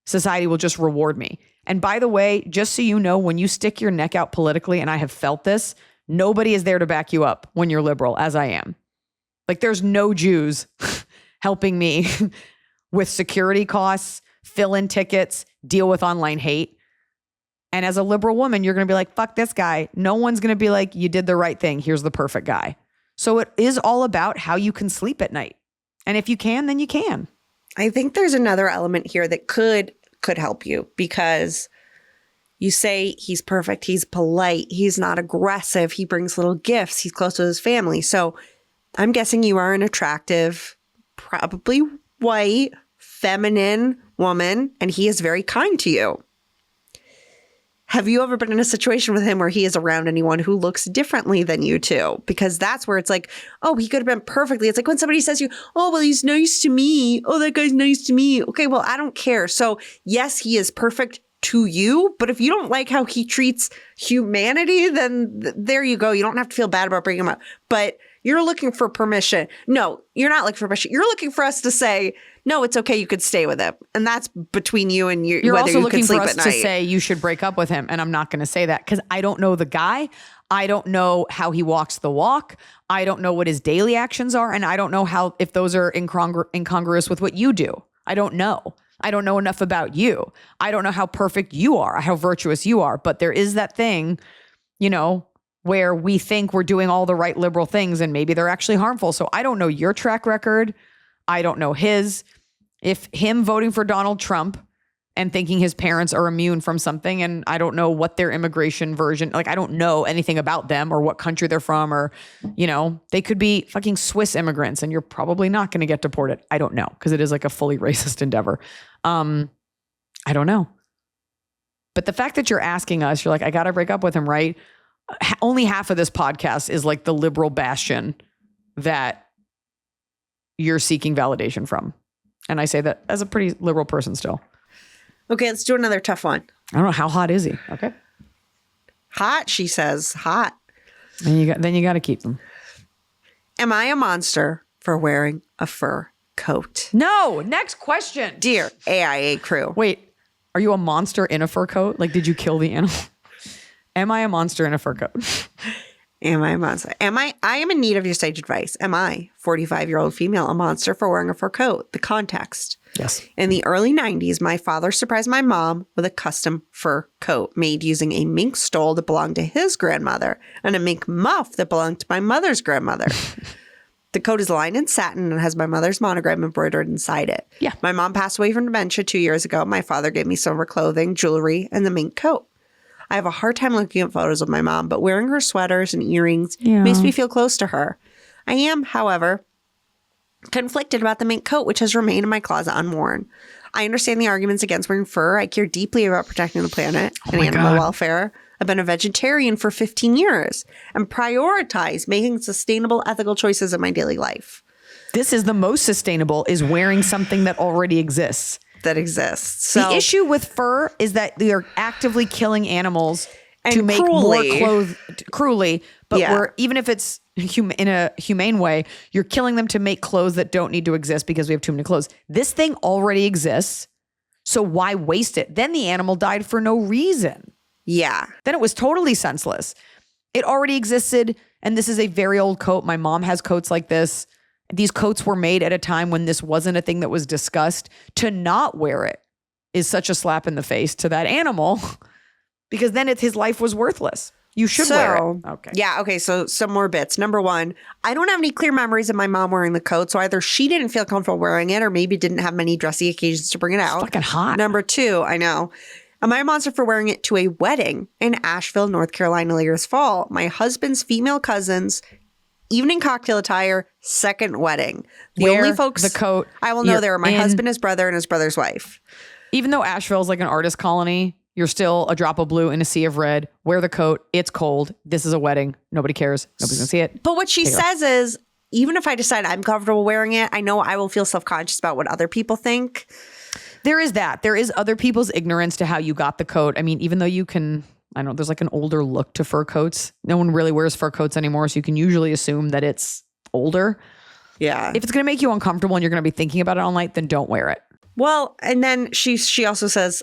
society will just reward me. And by the way, just so you know, when you stick your neck out politically, and I have felt this, nobody is there to back you up when you're liberal, as I am. Like, there's no Jews helping me with security costs, fill in tickets, deal with online hate. And as a liberal woman, you're going to be like, fuck this guy. No one's going to be like, you did the right thing. Here's the perfect guy. So it is all about how you can sleep at night. And if you can, then you can. I think there's another element here that could help you, because you say he's perfect, he's polite, he's not aggressive, he brings little gifts, he's close to his family. So I'm guessing you are an attractive, probably white, feminine woman, and he is very kind to you. Have you ever been in a situation with him where he is around anyone who looks differently than you two? Because that's where it's like, oh, he could have been perfectly. It's like when somebody says to you, oh, well, he's nice to me. Oh, that guy's nice to me. Okay, well, I don't care. So yes, he is perfect to you. But if you don't like how he treats humanity, then there you go. You don't have to feel bad about bringing him up. But you're looking for permission. No, you're not looking for permission. You're looking for us to say, no, it's okay. You could stay with him. And that's between you and you. You're whether also you looking could sleep for us at night. to say you should break up with him. And I'm not going to say that because I don't know the guy. I don't know how he walks the walk. I don't know what his daily actions are. And I don't know if those are incongruous with what you do. I don't know. I don't know enough about you. I don't know how perfect you are, how virtuous you are. But there is that thing, where we think we're doing all the right liberal things and maybe they're actually harmful. So I don't know your track record. I don't know his. If him voting for Donald Trump and thinking his parents are immune from something, and I don't know what their immigration version, like I don't know anything about them or what country they're from, or, they could be fucking Swiss immigrants and you're probably not going to get deported. I don't know, because it is like a fully racist endeavor. I don't know. But the fact that you're asking us, you're like, I got to break up with him, right? Only half of this podcast is like the liberal bastion that you're seeking validation from. And I say that as a pretty liberal person still. Okay, let's do another tough one. I don't know. How hot is he? Okay. Hot, she says. Hot. And then you got to keep them. Am I a monster for wearing a fur coat? No. Next question. Dear AIA crew. Wait, are you a monster in a fur coat? Like, did you kill the animal? Am I a monster in a fur coat? Am I a monster? I am in need of your sage advice. Am I, 45-year-old female, a monster for wearing a fur coat? The context. Yes. In the early 90s, my father surprised my mom with a custom fur coat made using a mink stole that belonged to his grandmother and a mink muff that belonged to my mother's grandmother. The coat is lined in satin and has my mother's monogram embroidered inside it. Yeah. My mom passed away from dementia 2 years ago. My father gave me some of her clothing, jewelry, and the mink coat. I have a hard time looking at photos of my mom, but wearing her sweaters and earrings makes me feel close to her. I am, however, conflicted about the mink coat, which has remained in my closet unworn. I understand the arguments against wearing fur. I care deeply about protecting the planet and animal welfare. I've been a vegetarian for 15 years and prioritize making sustainable, ethical choices in my daily life. This is the most sustainable, is wearing something that already exists. That exists. So the issue with fur is that they are actively killing animals to make cruelly. more clothes cruelly. But Yeah. even if it's in a humane way, you're killing them to make clothes that don't need to exist because we have too many clothes. This thing already exists. So why waste it? Then the animal died for no reason. yeah. Then it was totally senseless. It already existed. And this is a very old coat. My mom has coats like this. These coats were made at a time when this wasn't a thing that was discussed. To not wear it is such a slap in the face to that animal because then his life was worthless. You should wear it. Okay. Yeah. Okay. So some more bits. Number one, I don't have any clear memories of my mom wearing the coat. So either she didn't feel comfortable wearing it or maybe didn't have many dressy occasions to bring it out. Fucking hot. Number two, I know. Am I a monster for wearing it to a wedding in Asheville, North Carolina later this fall? My husband's female cousin's evening cocktail attire, second wedding. The Wear only folks the coat. I will know You're there are my in- husband, his brother, and his brother's wife. Even though Asheville is like an artist colony, you're still a drop of blue in a sea of red. Wear the coat. It's cold. This is a wedding. Nobody cares. Nobody's gonna see it. But what she says is, even if I decide I'm comfortable wearing it, I know I will feel self-conscious about what other people think. There is that. There is other people's ignorance to how you got the coat. I mean, even though you can, I don't know, there's like an older look to fur coats. No one really wears fur coats anymore, so you can usually assume that it's older. Yeah. If it's going to make you uncomfortable and you're going to be thinking about it all night, then don't wear it. Well, and then she also says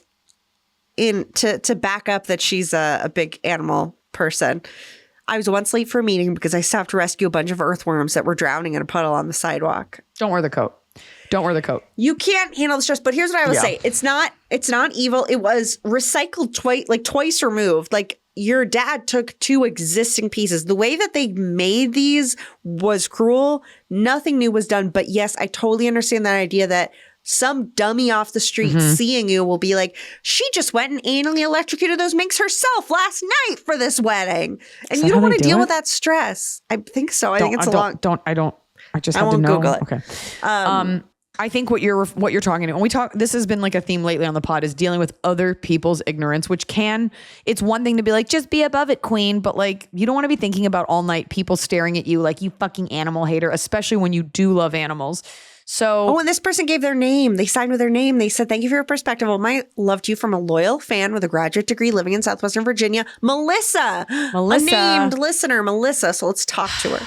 to back up that she's a big animal person. I was once late for a meeting because I stopped to rescue a bunch of earthworms that were drowning in a puddle on the sidewalk. Don't wear the coat. Don't wear the coat. You can't handle the stress. But here's what I will Yeah. say. It's not evil. It was recycled twice removed. Like your dad took two existing pieces. The way that they made these was cruel. Nothing new was done. But yes, I totally understand that idea that some dummy off the street seeing you will be like, she just went and anally electrocuted those minks herself last night for this wedding. And you don't want to deal with that stress. I think so. I think it's a long. I just I have to won't know. Google it. Okay. I think what you're talking about, when we talk, this has been like a theme lately on the pod, is dealing with other people's ignorance, which it's one thing to be like, just be above it, queen. But like, you don't want to be thinking about all night people staring at you like you fucking animal hater, especially when you do love animals. So, Oh, and this person gave their name. They signed with their name. They said, thank you for your perspective. Well, my love to you from a loyal fan with a graduate degree living in Southwestern Virginia, Melissa. A named listener, Melissa. So let's talk to her.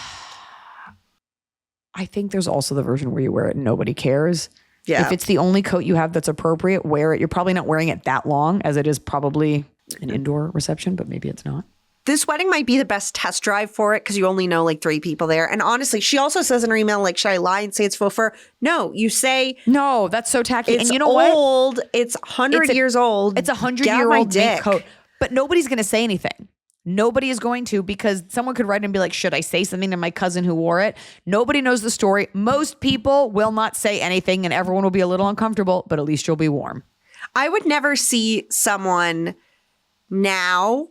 I think there's also the version where you wear it and nobody cares. Yeah. If it's the only coat you have that's appropriate, wear it. You're probably not wearing it that long, as it is probably an indoor reception, but maybe it's not. This wedding might be the best test drive for it because you only know like 3 people there. And honestly, she also says in her email, like, should I lie and say it's faux fur? No, you say No, that's so tacky. it's and you know old. what? It's 100 years old. It's a Get on my 100-year-old mink dick. coat. But nobody's going to say anything. Nobody is going to, because someone could write and be like, should I say something to my cousin who wore it? Nobody knows the story. Most people will not say anything and everyone will be a little uncomfortable, but at least you'll be warm. I would never see someone now.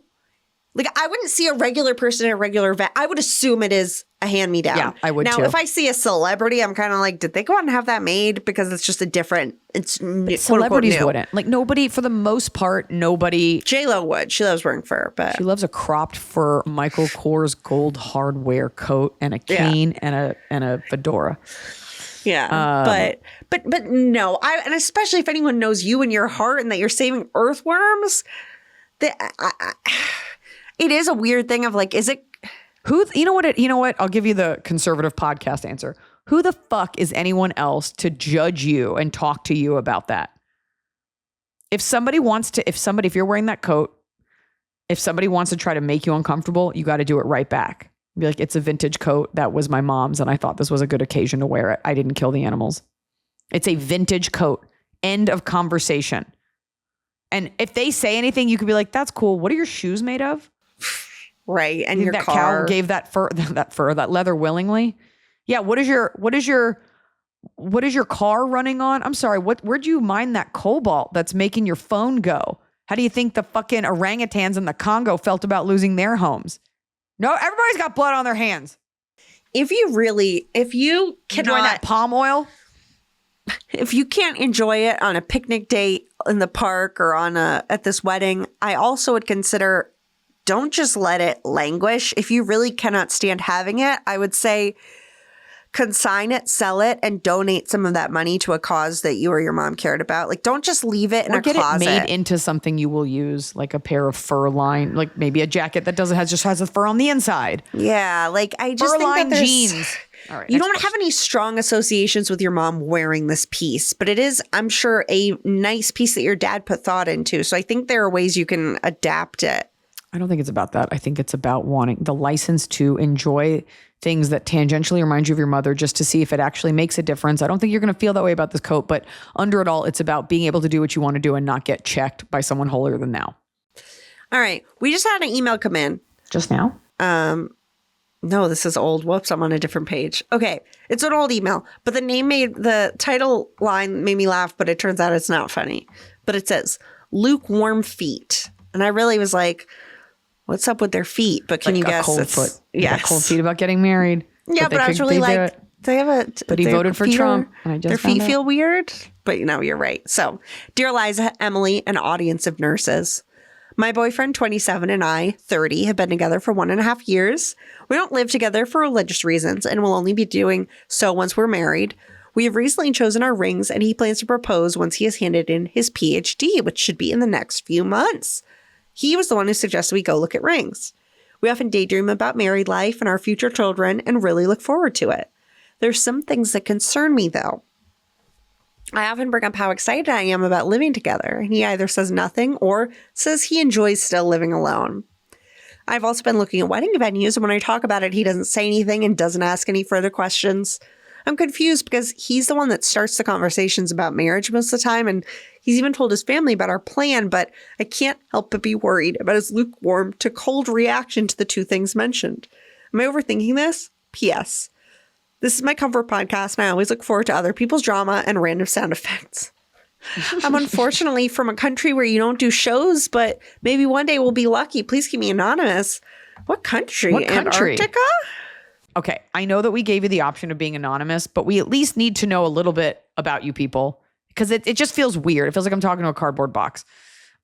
Like, I wouldn't see a regular person at a regular event. I would assume it is a hand-me-down. Yeah, I would now, too. if I see a celebrity, I'm kind of like, did they go out and have that made? Because it's just a different, it's Celebrities new. wouldn't. Like nobody, for the most part, nobody. J-Lo would. She loves wearing fur, but She loves a cropped fur Michael Kors gold hardware coat and a cane and a fedora. yeah. But no, and especially if anyone knows you in your heart and that you're saving earthworms, it is a weird thing of like, is it? You know what? I'll give you the conservative podcast answer. Who the fuck is anyone else to judge you and talk to you about that? If you're wearing that coat, if somebody wants to try to make you uncomfortable, you got to do it right back. Be like, it's a vintage coat. That was my mom's and I thought this was a good occasion to wear it. I didn't kill the animals. It's a vintage coat. End of conversation. And if they say anything, you could be like, that's cool. What are your shoes made of? Right. And your that car cow gave that leather willingly. Yeah. What is your car running on? I'm sorry. Where'd you mine that cobalt that's making your phone go? How do you think the fucking orangutans in the Congo felt about losing their homes? No, everybody's got blood on their hands. if you Enjoying cannot, that palm oil. if you can't enjoy it on a picnic date in the park or at this wedding, I also would consider, don't just let it languish. If you really cannot stand having it, I would say consign it, sell it, and donate some of that money to a cause that you or your mom cared about. Like, don't just leave it in Or a get closet. it made into something you will use, like a pair of fur line, like maybe a jacket that just has a fur on the inside. Yeah, like I just Fur think line that there's, jeans. All right, you next don't question. have any strong associations with your mom wearing this piece, but it is, I'm sure, a nice piece that your dad put thought into. So I think there are ways you can adapt it. I don't think it's about that. I think it's about wanting the license to enjoy things that tangentially remind you of your mother, just to see if it actually makes a difference. I don't think you're going to feel that way about this coat, but under it all, it's about being able to do what you want to do and not get checked by someone holier than thou. All right. We just had an email come in. Just now? No, this is old. Whoops, I'm on a different page. Okay. It's an old email, but the title line made me laugh, but it turns out it's not funny. But it says, lukewarm feet. And I really was like, what's up with their feet? But can Like you a guess? cold it's- foot. Yes. Cold feet about getting married. Yeah, but I was really like, they have a. But he their voted for feet Trump, and I just their found feet out. feel weird. But you're right. So, dear Iliza, Emily, an audience of nurses. My boyfriend, 27, and I, 30, have been together for 1.5 years. We don't live together for religious reasons and will only be doing so once we're married. We have recently chosen our rings, and he plans to propose once he has handed in his PhD, which should be in the next few months. He was the one who suggested we go look at rings. We often daydream about married life and our future children and really look forward to it. There's some things that concern me, though. I often bring up how excited I am about living together, and he either says nothing or says he enjoys still living alone. I've also been looking at wedding venues, and when I talk about it, he doesn't say anything and doesn't ask any further questions. I'm confused because he's the one that starts the conversations about marriage most of the time, and he's even told his family about our plan, but I can't help but be worried about his lukewarm to cold reaction to the two things mentioned. Am I overthinking this? P.S. This is my comfort podcast, and I always look forward to other people's drama and random sound effects. I'm unfortunately from a country where you don't do shows, but maybe one day we'll be lucky. Please keep me anonymous. What country? What country? Antarctica? Okay, I know that we gave you the option of being anonymous, but we at least need to know a little bit about you people because it just feels weird. It feels like I'm talking to a cardboard box.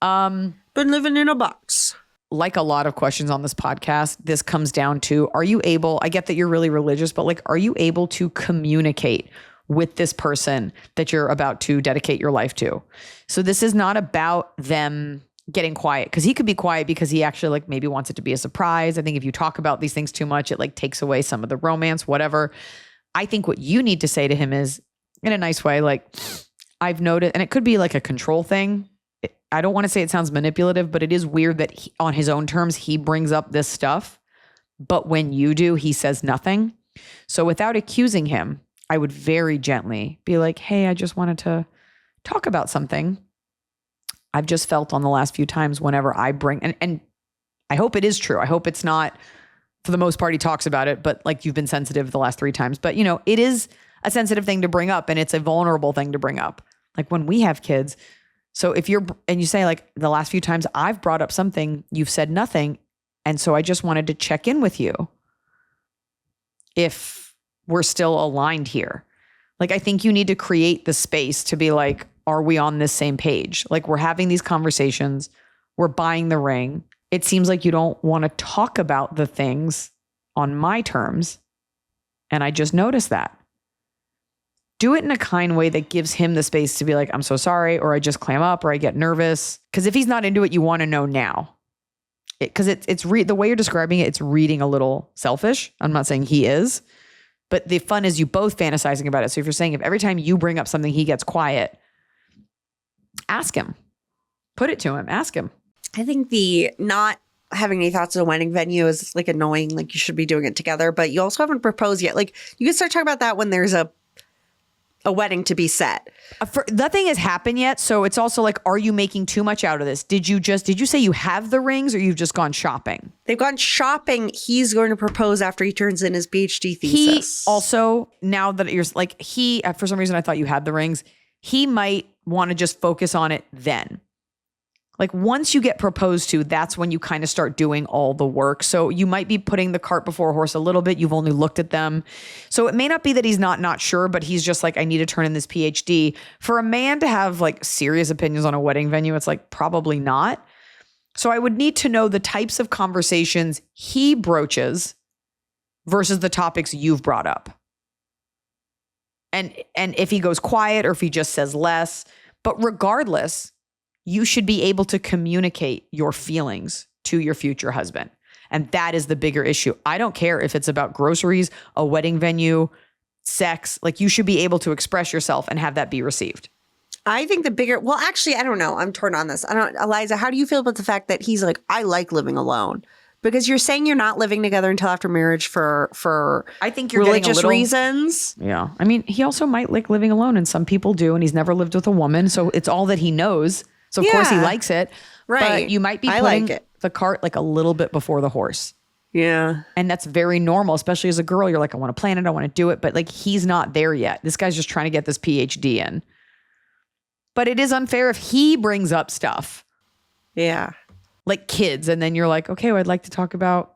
Been living in a box. Like a lot of questions on this podcast, this comes down to, are you able, I get that you're really religious, but like, are you able to communicate with this person that you're about to dedicate your life to? So this is not about them getting quiet, because he could be quiet because he actually like maybe wants it to be a surprise. I think if you talk about these things too much, it like takes away some of the romance, whatever. I think what you need to say to him is in a nice way, like, I've noticed, and it could be like a control thing. I don't want to say it sounds manipulative, but it is weird that he, on his own terms, he brings up this stuff, but when you do, he says nothing. So without accusing him, I would very gently be like, hey, I just wanted to talk about something. I've just felt on the last few times whenever I bring, and I hope it is true. I hope it's not, for the most part, he talks about it, but like you've been sensitive the last 3 times. But you know, it is a sensitive thing to bring up, and it's a vulnerable thing to bring up. Like when we have kids. So if you're, and you say like the last few times I've brought up something, you've said nothing. And so I just wanted to check in with you if we're still aligned here. Like, I think you need to create the space to be like, are we on this same page? Like, we're having these conversations, we're buying the ring. It seems like you don't want to talk about the things on my terms. And I just noticed that. Do it in a kind way that gives him the space to be like, I'm so sorry, or I just clam up, or I get nervous. Because if he's not into it, you want to know now. Because it's the way you're describing it, it's reading a little selfish. I'm not saying he is, but the fun is you both fantasizing about it. So if you're saying if every time you bring up something, he gets quiet, ask him, put it to him, ask him. I think the not having any thoughts of a wedding venue is like annoying. Like you should be doing it together, but you also haven't proposed yet. Like you can start talking about that when there's a wedding to be set. Nothing has happened yet. So it's also like, are you making too much out of this? Did you say you have the rings or you've just gone shopping? They've gone shopping. He's going to propose after he turns in his PhD thesis. He also, now that you're like, for some reason I thought you had the rings. He might want to just focus on it then. Like once you get proposed to, that's when you kind of start doing all the work. So you might be putting the cart before a horse a little bit. You've only looked at them. So it may not be that he's not sure, but he's just like, I need to turn in this PhD. For a man to have like serious opinions on a wedding venue, it's like probably not. So I would need to know the types of conversations he broaches versus the topics you've brought up. And if he goes quiet or if he just says less, but regardless, you should be able to communicate your feelings to your future husband. And that is the bigger issue. I don't care if it's about groceries, a wedding venue, sex, like you should be able to express yourself and have that be received. I think well, actually, I don't know. I'm torn on this. Iliza, how do you feel about the fact that he's like, I like living alone? Because you're saying you're not living together until after marriage for I think you're religious reasons. Yeah. I mean, he also might like living alone, and some people do, and he's never lived with a woman. So it's all that he knows. So of course he likes it. Right. But you might be putting the cart like a little bit before the horse. Yeah. And that's very normal, especially as a girl. You're like, I want to plan it. I want to do it. But like, he's not there yet. This guy's just trying to get this PhD in. But it is unfair if he brings up stuff Yeah. like kids. And then you're like, okay, well, I'd like to talk about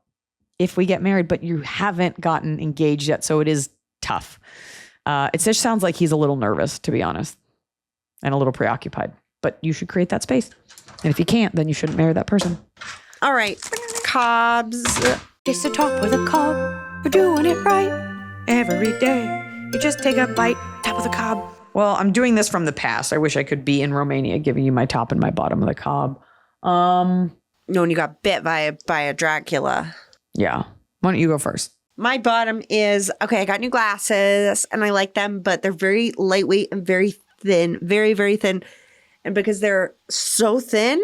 if we get married, but you haven't gotten engaged yet. So it is tough. It just sounds like he's a little nervous, to be honest, and a little preoccupied. But you should create that space. And if you can't, then you shouldn't marry that person. All right. Cobs. Taste the talk with a cob. You're doing it right every day. You just take a bite, top of the cob. Well, I'm doing this from the past. I wish I could be in Romania giving you my top and my bottom of the cob. No, when you got bit by a Dracula. Yeah. Why don't you go first? My bottom is, okay, I got new glasses and I like them, but they're very lightweight and very thin, very, very thin. And because they're so thin,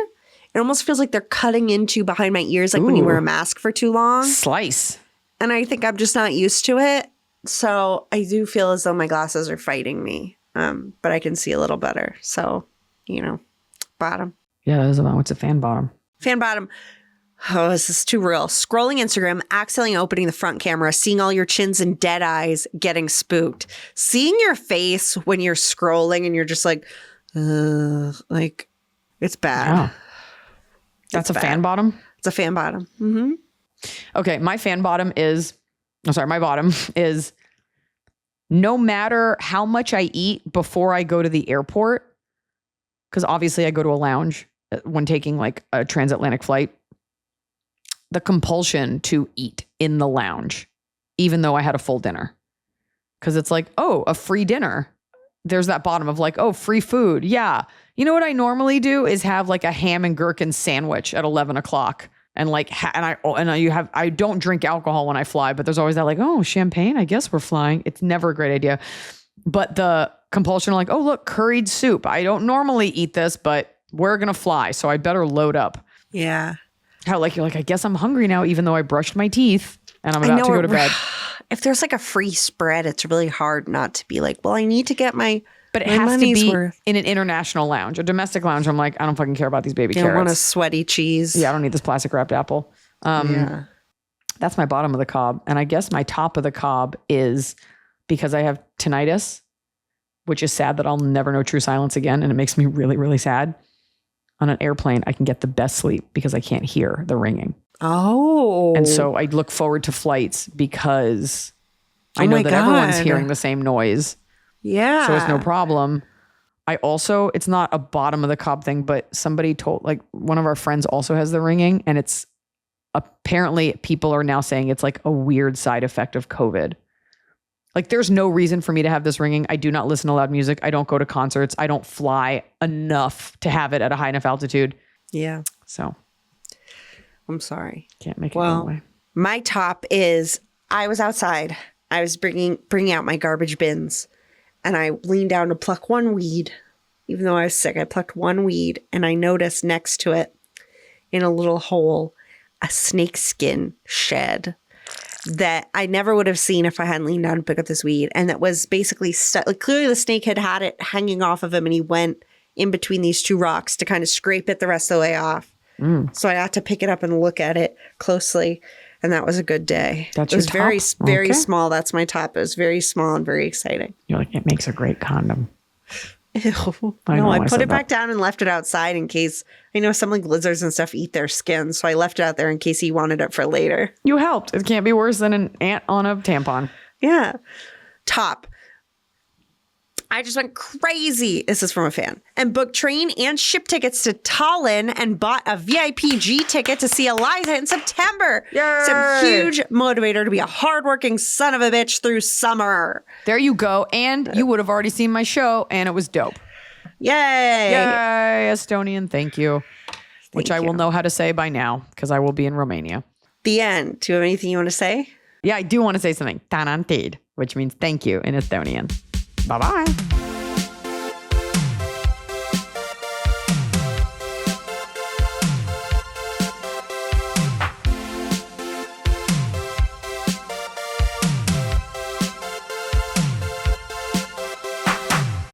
it almost feels like they're cutting into behind my ears, like when you wear a mask for too long. Slice. And I think I'm just not used to it. So I do feel as though my glasses are fighting me. But I can see a little better. So, bottom. Yeah, that is about what's a fan bottom. Fan bottom. Oh, this is too real. Scrolling Instagram, accidentally opening the front camera, seeing all your chins and dead eyes, getting spooked. Seeing your face when you're scrolling and you're just like it's bad. Wow. That's a fan bottom? It's a fan bottom. Mm-hmm. Okay, my bottom is no matter how much I eat before I go to the airport, because obviously I go to a lounge when taking like a transatlantic flight, the compulsion to eat in the lounge, even though I had a full dinner. Because it's like, oh, a free dinner. There's that bottom of like, oh, free food. Yeah. You know what I normally do is have like a ham and gherkin sandwich at 11 o'clock. And like, I don't drink alcohol when I fly, but there's always that like, oh, champagne, I guess we're flying. It's never a great idea. But the compulsion like, oh, look, curried soup. I don't normally eat this, but we're going to fly. So I better load up. Yeah. How like, you're like, I guess I'm hungry now, even though I brushed my teeth and I'm about to go to bed. If there's like a free spread, it's really hard not to be like, well, I need to get but it has to be in an international lounge. A domestic lounge, I'm like, I don't fucking care about these baby carrots. I want a sweaty cheese. Yeah, I don't need this plastic wrapped apple. Yeah. That's my bottom of the cob. And I guess my top of the cob is because I have tinnitus, which is sad that I'll never know true silence again. And it makes me really, really sad. On an airplane, I can get the best sleep because I can't hear the ringing. Oh. And so I look forward to flights because I know that everyone's hearing the same noise. Yeah. So it's no problem. It's not a bottom of the cob thing, but somebody told, like one of our friends also has the ringing, and it's apparently people are now saying it's like a weird side effect of COVID. Like there's no reason for me to have this ringing. I do not listen to loud music. I don't go to concerts. I don't fly enough to have it at a high enough altitude. Yeah. So I'm sorry. Can't make it go away. My top is I was outside. I was bringing out my garbage bins. And I leaned down to pluck one weed. Even though I was sick, I plucked one weed. And I noticed next to it, in a little hole, a snakeskin shed that I never would have seen if I hadn't leaned down to pick up this weed. And that was basically stuck. Like clearly the snake had it hanging off of him. And he went in between these two rocks to kind of scrape it the rest of the way off. So I had to pick it up and look at it closely. And that was a good day. That's it was your top? very Okay. small. That's my top. It was very small and very exciting. You're like, it makes a great condom. Ew. I put said it back down and left it outside in case, I know some like lizards and stuff eat their skin. So I left it out there in case he wanted it for later. You helped. It can't be worse than an ant on a tampon. Yeah. Top. I just went crazy. This is from a fan. And booked train and ship tickets to Tallinn and bought a VIP G ticket to see Iliza in September. Yay! Some huge motivator to be a hardworking son of a bitch through summer. There you go. And you would have already seen my show and it was dope. Yay. Yay, Estonian. Thank you. Which I will know how to say by now because I will be in Romania. The end. Do you have anything you want to say? Yeah, I do want to say something. Tanantid, which means thank you in Estonian. Bye-bye.